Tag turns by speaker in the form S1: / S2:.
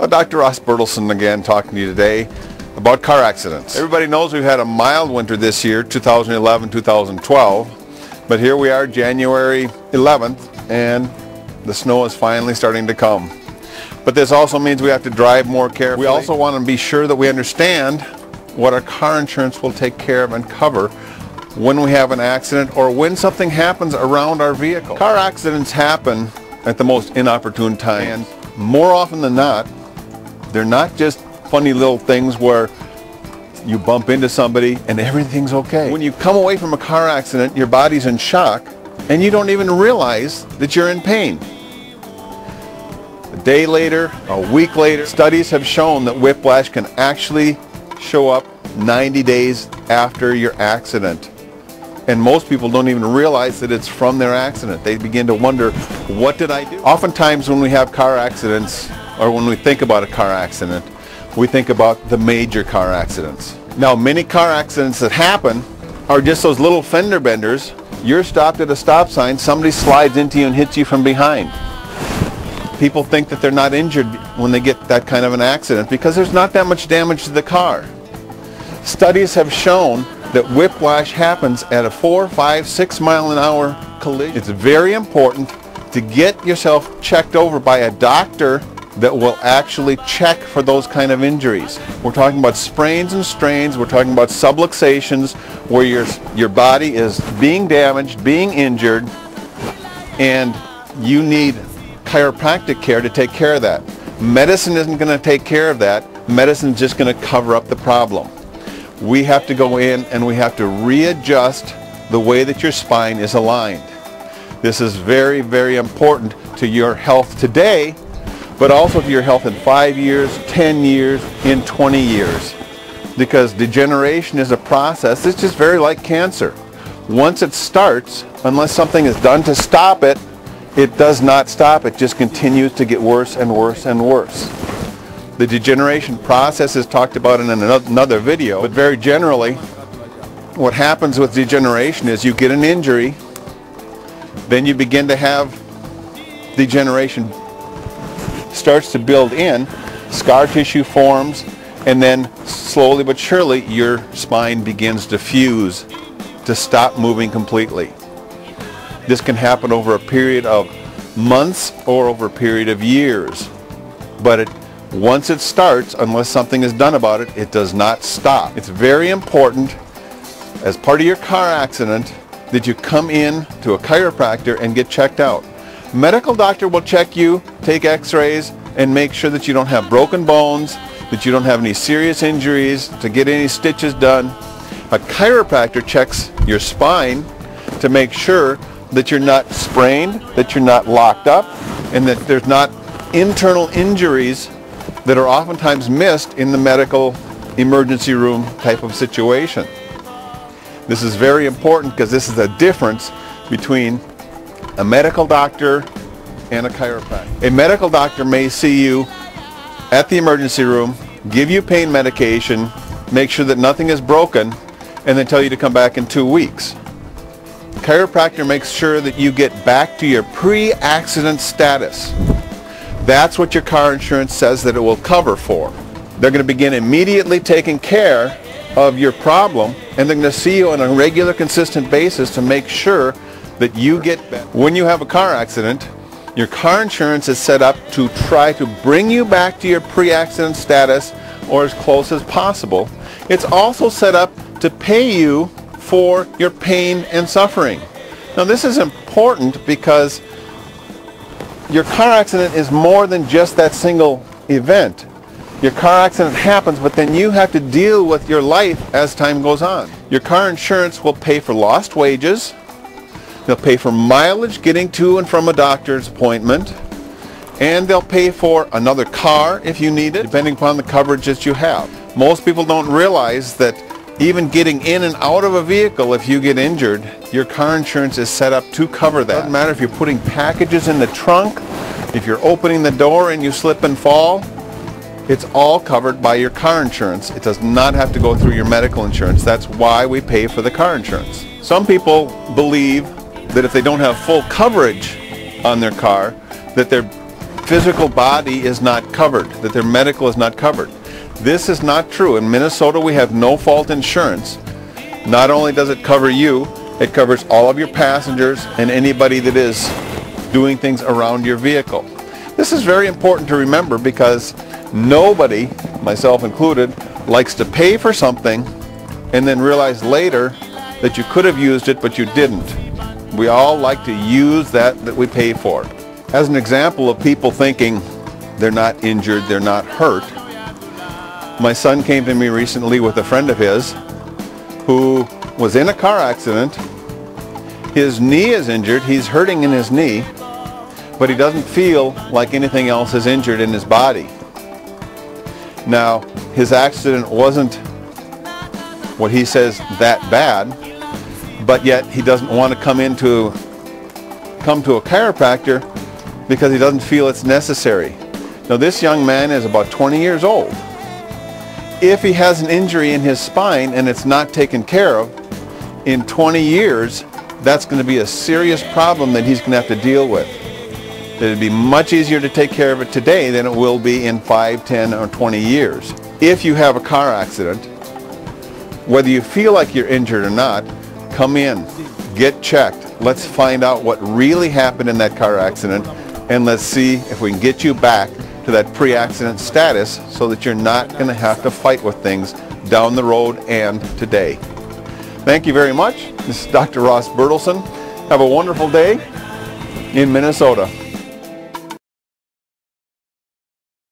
S1: Dr. Ross Bertelsen again talking to you today about car accidents. Everybody knows we've had a mild winter this year, 2011-2012, but here we are January 11th and the snow is finally starting to come. But this also means we have to drive more carefully. We also want to be sure that we understand what our car insurance will take care of and cover when we have an accident or when something happens around our vehicle. Car accidents happen at the most inopportune time, and more often than not, they're not just funny little things where you bump into somebody and everything's okay. When you come away from a car accident, your body's in shock and you don't even realize that you're in pain. A day later, a week later, studies have shown that whiplash can actually show up 90 days after your accident. And most people don't even realize that it's from their accident. They begin to wonder, what did I do? Oftentimes when we have car accidents, or when we think about a car accident, we think about the major car accidents. Now, many car accidents that happen are just those little fender benders. You're stopped at a stop sign, somebody slides into you and hits you from behind. People think that they're not injured when they get that kind of an accident because there's not that much damage to the car. Studies have shown that whiplash happens at a 4, 5, 6 mile an hour collision. It's very important to get yourself checked over by a doctor that will actually check for those kind of injuries. We're talking about sprains and strains, we're talking about subluxations where your body is being damaged, being injured, and you need chiropractic care to take care of that. Medicine isn't going to take care of that. Medicine's just going to cover up the problem. We have to go in and we have to readjust the way that your spine is aligned. This is very, very important to your health today, but also to your health in 5 years, 10 years, in 20 years. Because degeneration is a process. It's just very like cancer. Once it starts, unless something is done to stop it, it does not stop. It just continues to get worse and worse and worse. The degeneration process is talked about in another video, but very generally, what happens with degeneration is you get an injury, then you begin to have degeneration starts to build in, scar tissue forms, and then slowly but surely your spine begins to fuse, to stop moving completely. This can happen over a period of months or over a period of years, but once it starts, unless something is done about it, it does not stop. It's very important as part of your car accident that you come in to a chiropractor and get checked out. A medical doctor will check you, take x-rays, and make sure that you don't have broken bones, that you don't have any serious injuries, to get any stitches done. A chiropractor checks your spine to make sure that you're not sprained, that you're not locked up, and that there's not internal injuries that are oftentimes missed in the medical emergency room type of situation. This is very important because this is a difference between a medical doctor and a chiropractor. A medical doctor may see you at the emergency room, give you pain medication, make sure that nothing is broken, and then tell you to come back in 2 weeks. The chiropractor makes sure that you get back to your pre-accident status. That's what your car insurance says that it will cover for. They're going to begin immediately taking care of your problem, and they're going to see you on a regular, consistent basis to make sure that you get better. When you have a car accident, your car insurance is set up to try to bring you back to your pre-accident status or as close as possible. It's also set up to pay you for your pain and suffering. Now, this is important because your car accident is more than just that single event. Your car accident happens, but then you have to deal with your life as time goes on. Your car insurance will pay for lost wages. They'll pay for mileage getting to and from a doctor's appointment. And they'll pay for another car if you need it, depending upon the coverage that you have. Most people don't realize that even getting in and out of a vehicle, if you get injured, your car insurance is set up to cover that. It doesn't matter if you're putting packages in the trunk, if you're opening the door and you slip and fall, it's all covered by your car insurance. It does not have to go through your medical insurance. That's why we pay for the car insurance. Some people believe that if they don't have full coverage on their car, that they're physical body is not covered, that their medical is not covered. This is not true. In Minnesota, we have no-fault insurance. Not only does it cover you, it covers all of your passengers and anybody that is doing things around your vehicle. This is very important to remember because nobody, myself included, likes to pay for something and then realize later that you could have used it but you didn't. We all like to use that we pay for. As an example of people thinking they're not injured, they're not hurt, my son came to me recently with a friend of his who was in a car accident. His knee is injured, he's hurting in his knee, but he doesn't feel like anything else is injured in his body. Now, his accident wasn't what he says that bad, but yet he doesn't want to come to a chiropractor because he doesn't feel it's necessary. Now, this young man is about 20 years old. If he has an injury in his spine and it's not taken care of, in 20 years, that's going to be a serious problem that he's going to have to deal with. It'd be much easier to take care of it today than it will be in 5, 10, or 20 years. If you have a car accident, whether you feel like you're injured or not, come in, get checked. Let's find out what really happened in that car accident, and let's see if we can get you back to that pre-accident status so that you're not going to have to fight with things down the road and today. Thank you very much. This is Dr. Ross Bertelsen. Have a wonderful day in Minnesota.